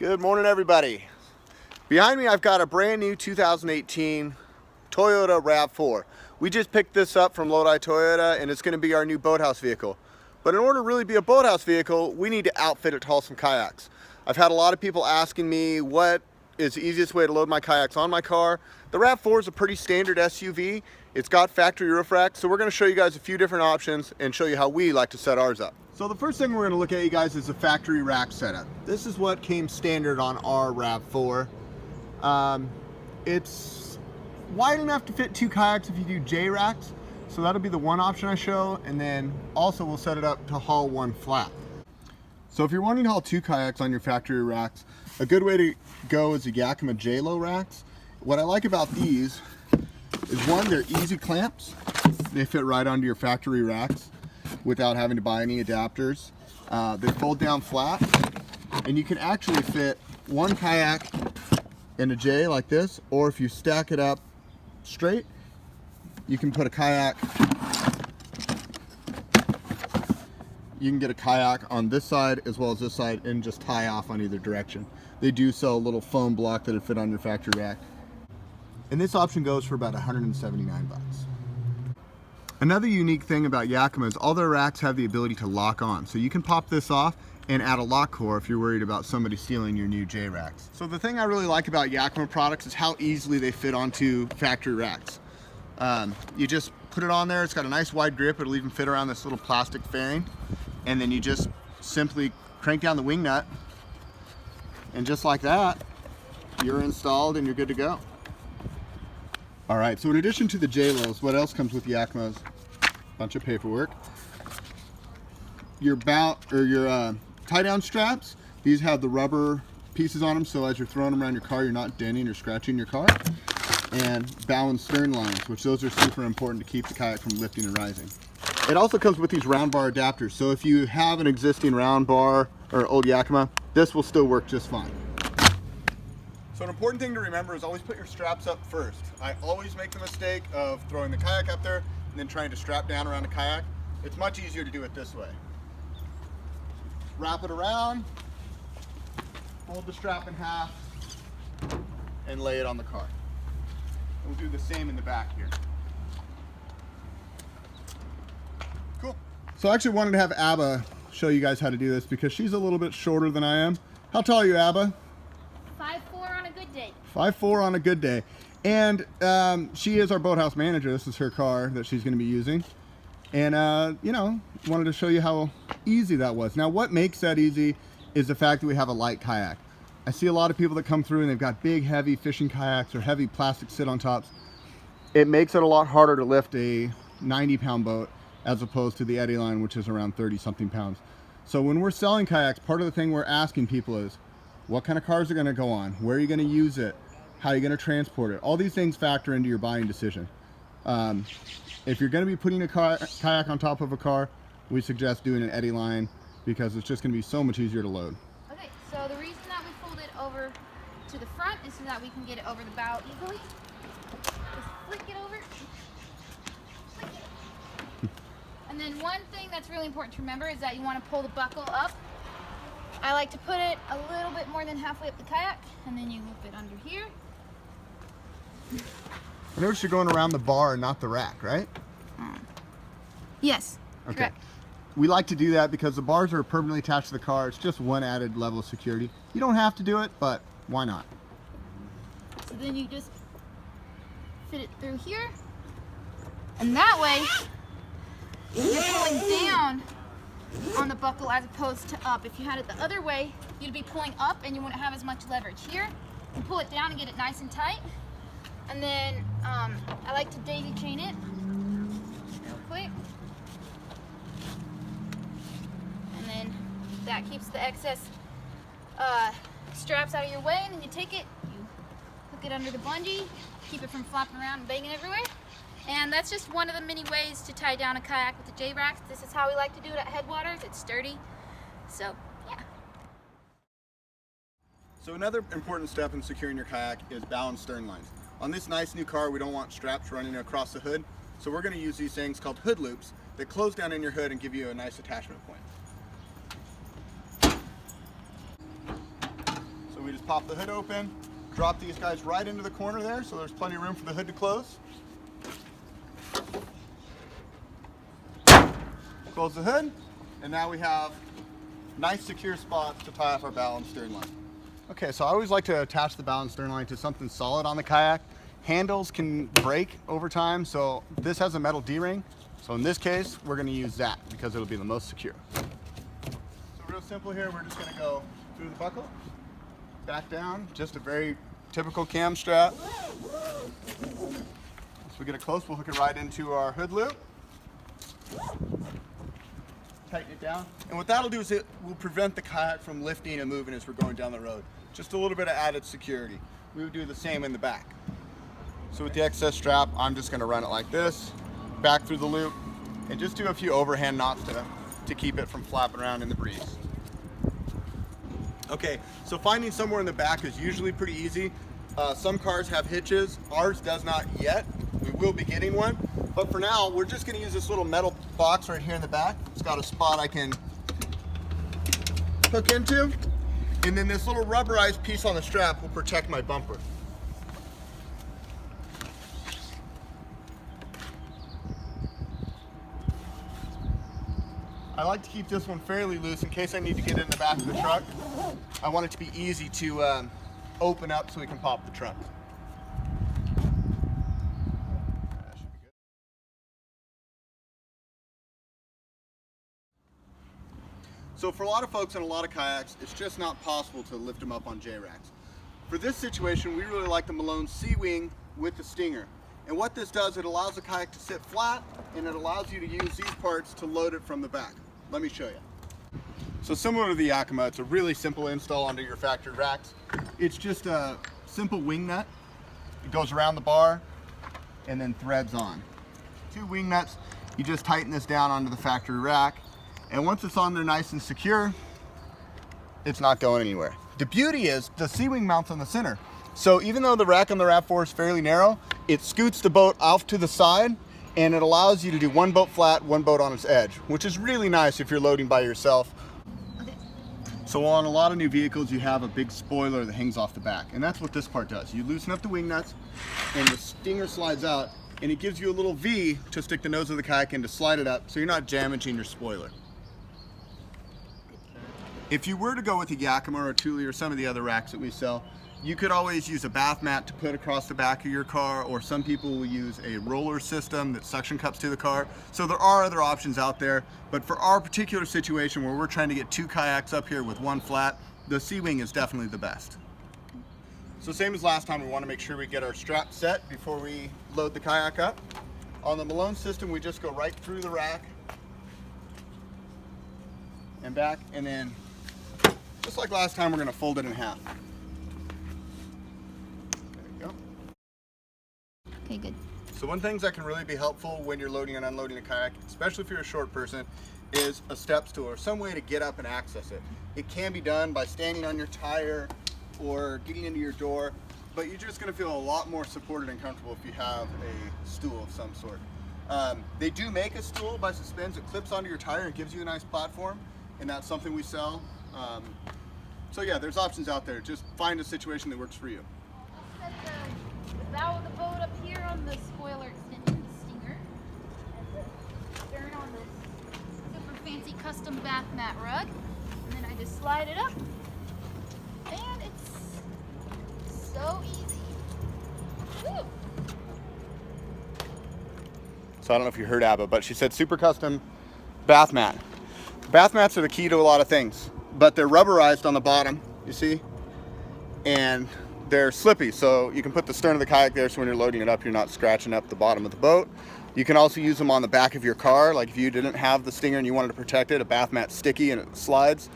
Good morning, everybody. Behind me I've got a brand new 2018 Toyota RAV4. We just picked this up from Lodi Toyota and it's going to be our new boathouse vehicle. But in order to really be a boathouse vehicle, we need to outfit it to haul some kayaks. I've had a lot of people asking me what is the easiest way to load my kayaks on my car. The RAV4 is a pretty standard SUV. It's got factory roof racks, so we're going to show you guys a few different options and show you how we like to set ours up. So the first thing we're going to look at, you guys, is the factory rack setup. This is what came standard on our RAV4. It's wide enough to fit 2 kayaks if you do J racks, so that'll be the one option I show, and then also we'll set it up to haul 1 flat. So if you're wanting to haul 2 kayaks on your factory racks, a good way to go is the Yakima JLo racks. What I like about these is, one, they're easy clamps. They fit right onto your factory racks without having to buy any adapters. They fold down flat, and you can actually fit 1 kayak in a J like this, or if you stack it up straight, you can put a kayak. You can get a kayak on this side as well as this side and just tie off on either direction. They do sell a little foam block that'll fit on your factory rack. And this option goes for about 179 bucks. Another unique thing about Yakima is all their racks have the ability to lock on. So you can pop this off and add a lock core if you're worried about somebody stealing your new J racks. So the thing I really like about Yakima products is how easily they fit onto factory racks. You just put it on there, it's got a nice wide grip, it'll even fit around this little plastic fairing. And then you just simply crank down the wing nut, and just like that, you're installed and you're good to go. All right, so in addition to the JLos, what else comes with Yakima's? Bunch of paperwork. Your tie-down straps, these have the rubber pieces on them, so as you're throwing them around your car, you're not denting or scratching your car. And bow and stern lines, which those are super important to keep the kayak from lifting and rising. It also comes with these round bar adapters, so if you have an existing round bar or old Yakima, this will still work just fine. So an important thing to remember is always put your straps up first. I always make the mistake of throwing the kayak up there and then trying to strap down around the kayak. It's much easier to do it this way. Wrap it around, fold the strap in half, and lay it on the car. We'll do the same in the back here. Cool. So I actually wanted to have Abba show you guys how to do this because she's a little bit shorter than I am. How tall are you, Abba? 5'4" on a good day. 5'4" on a good day. And she is our boathouse manager. This is her car that she's going to be using. And, you know, wanted to show you how easy that was. Now, what makes that easy is the fact that we have a light kayak. I see a lot of people that come through and they've got big, heavy fishing kayaks or heavy plastic sit-on tops. It makes it a lot harder to lift a 90-pound boat as opposed to the Eddy line, which is around 30-something pounds. So when we're selling kayaks, part of the thing we're asking people is, what kind of cars are going to go on? Where are you going to use it? How are you going to transport it? All these things factor into your buying decision. If you're going to be putting a kayak on top of a car, we suggest doing an Eddy line because it's just going to be so much easier to load. Okay, so the reason that we fold it over to the front is so that we can get it over the bow easily. Just flick it over. Flick it. And then one thing that's really important to remember is that you want to pull the buckle up. I like to put it a little bit more than halfway up the kayak, and then you loop it under here. I noticed you're going around the bar and not the rack, right? Yes, okay. Correct. We like to do that because the bars are permanently attached to the car. It's just one added level of security. You don't have to do it, but why not? So then you just fit it through here, and that way you're pulling down on the buckle as opposed to up. If you had it the other way, you'd be pulling up and you wouldn't have as much leverage. Here, you pull it down and get it nice and tight. And then I like to daisy chain it real quick. And then that keeps the excess straps out of your way, and then you take it, you hook it under the bungee, keep it from flopping around and banging everywhere. And that's just one of the many ways to tie down a kayak with the J-racks. This is how we like to do it at Headwaters. It's sturdy. So, yeah. So another important step in securing your kayak is bow and stern lines. On this nice new car, we don't want straps running across the hood, so we're going to use these things called hood loops that close down in your hood and give you a nice attachment point. So just pop the hood open, drop these guys right into the corner there, so there's plenty of room for the hood to close. Close the hood, and now we have nice secure spots to tie off our bow and stern line. Okay, so I always like to attach the bow and stern line to something solid on the kayak. Handles can break over time, so this has a metal D-ring. So in this case, we're gonna use that because it'll be the most secure. So real simple here, we're just gonna go through the buckle, back down, just a very typical cam strap. Once we get it close, we'll hook it right into our hood loop. Tighten it down. And what that'll do is it will prevent the kayak from lifting and moving as we're going down the road. Just a little bit of added security. We would do the same in the back. So with the excess strap, I'm just gonna run it like this, back through the loop, and just do a few overhand knots to keep it from flapping around in the breeze. Okay, so finding somewhere in the back is usually pretty easy. Some cars have hitches, ours does not yet. We will be getting one, but for now, we're just gonna use this little metal box right here in the back. It's got a spot I can hook into, and then this little rubberized piece on the strap will protect my bumper. I like to keep this one fairly loose in case I need to get in the back of the truck. I want it to be easy to open up so we can pop the trunk. So for a lot of folks in a lot of kayaks, it's just not possible to lift them up on J-racks. For this situation, we really like the Malone SeaWing with the stinger. And what this does, it allows the kayak to sit flat, and it allows you to use these parts to load it from the back. Let me show you. So similar to the Yakima, it's a really simple install onto your factory racks. It's just a simple wing nut. It goes around the bar and then threads on. 2 wing nuts, you just tighten this down onto the factory rack, and once it's on there nice and secure, it's not going anywhere. The beauty is the SeaWing mounts on the center. So even though the rack on the RAV4 is fairly narrow, it scoots the boat off to the side, and it allows you to do one boat flat, one boat on its edge, which is really nice if you're loading by yourself. Okay. So on a lot of new vehicles, you have a big spoiler that hangs off the back, and that's what this part does. You loosen up the wing nuts, and the stinger slides out, and it gives you a little V to stick the nose of the kayak in to slide it up so you're not damaging your spoiler. If you were to go with a Yakima or a Thule or some of the other racks that we sell, you could always use a bath mat to put across the back of your car, or some people will use a roller system that suction cups to the car. So there are other options out there, but for our particular situation where we're trying to get 2 kayaks up here with one flat, the SeaWing is definitely the best. So same as last time, we want to make sure we get our strap set before we load the kayak up. On the Malone system, we just go right through the rack and back, and then just like last time, we're going to fold it in half. Okay, good. So one thing that can really be helpful when you're loading and unloading a kayak, especially if you're a short person, is a step stool or some way to get up and access it. It can be done by standing on your tire or getting into your door, but you're just going to feel a lot more supported and comfortable if you have a stool of some sort. They do make a stool by Suspends. It clips onto your tire and gives you a nice platform, and that's something we sell. So yeah, there's options out there. Just find a situation that works for you. I'll set the bow of the boat up here on the spoiler extension, the stinger, and the stern on this super fancy custom bath mat rug. And then I just slide it up, and it's so easy. Woo! So I don't know if you heard Abba, but she said super custom bath mat. Bath mats are the key to a lot of things, but they're rubberized on the bottom, you see? And they're slippy, so you can put the stern of the kayak there so when you're loading it up, you're not scratching up the bottom of the boat. You can also use them on the back of your car, like if you didn't have the stinger and you wanted to protect it, a bath mat's sticky and it slides.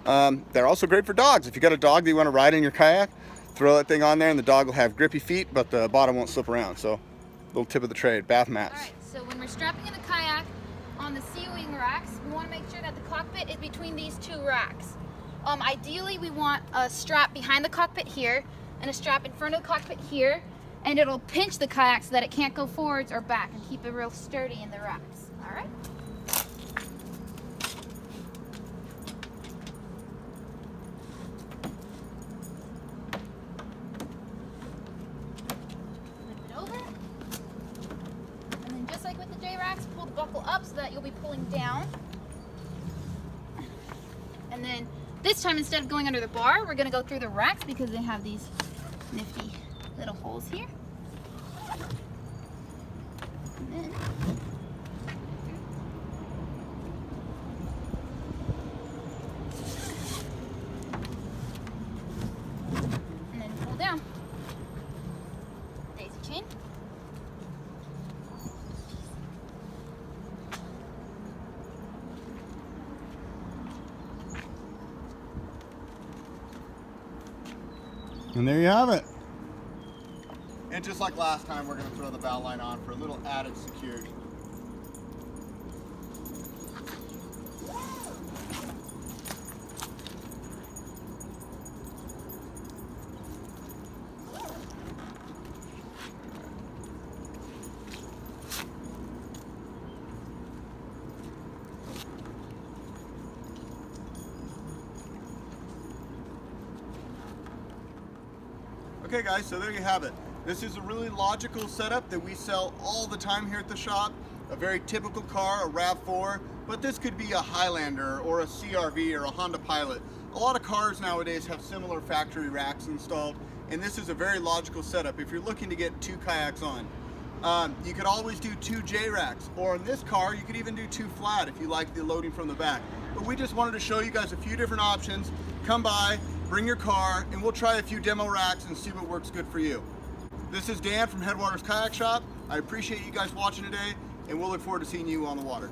They're also great for dogs. If you got a dog that you want to ride in your kayak, throw that thing on there and the dog will have grippy feet, but the bottom won't slip around. So, little tip of the trade, bath mats. All right, so when we're strapping in the kayak on the SeaWing racks, we want to make sure that the cockpit is between these 2 racks. Ideally, we want a strap behind the cockpit here and a strap in front of the cockpit here, and it'll pinch the kayak so that it can't go forwards or back and keep it real sturdy in the racks. All right? that you'll be pulling down. And then this time, instead of going under the bar, we're gonna go through the racks because they have these nifty little holes here. And then pull down. Daisy chain. And there you have it. And just like last time, we're going to throw the bow line on for a little added security. Okay guys, so there you have it. This is a really logical setup that we sell all the time here at the shop. A very typical car, a RAV4, but this could be a Highlander or a CRV or a Honda Pilot. A lot of cars nowadays have similar factory racks installed, and this is a very logical setup if you're looking to get 2 kayaks on. You could always do 2 J racks, or in this car, you could even do 2 flat if you like the loading from the back. But we just wanted to show you guys a few different options. Come by, bring your car, and we'll try a few demo racks and see what works good for you. This is Dan from Headwaters Kayak Shop. I appreciate you guys watching today, and we'll look forward to seeing you on the water.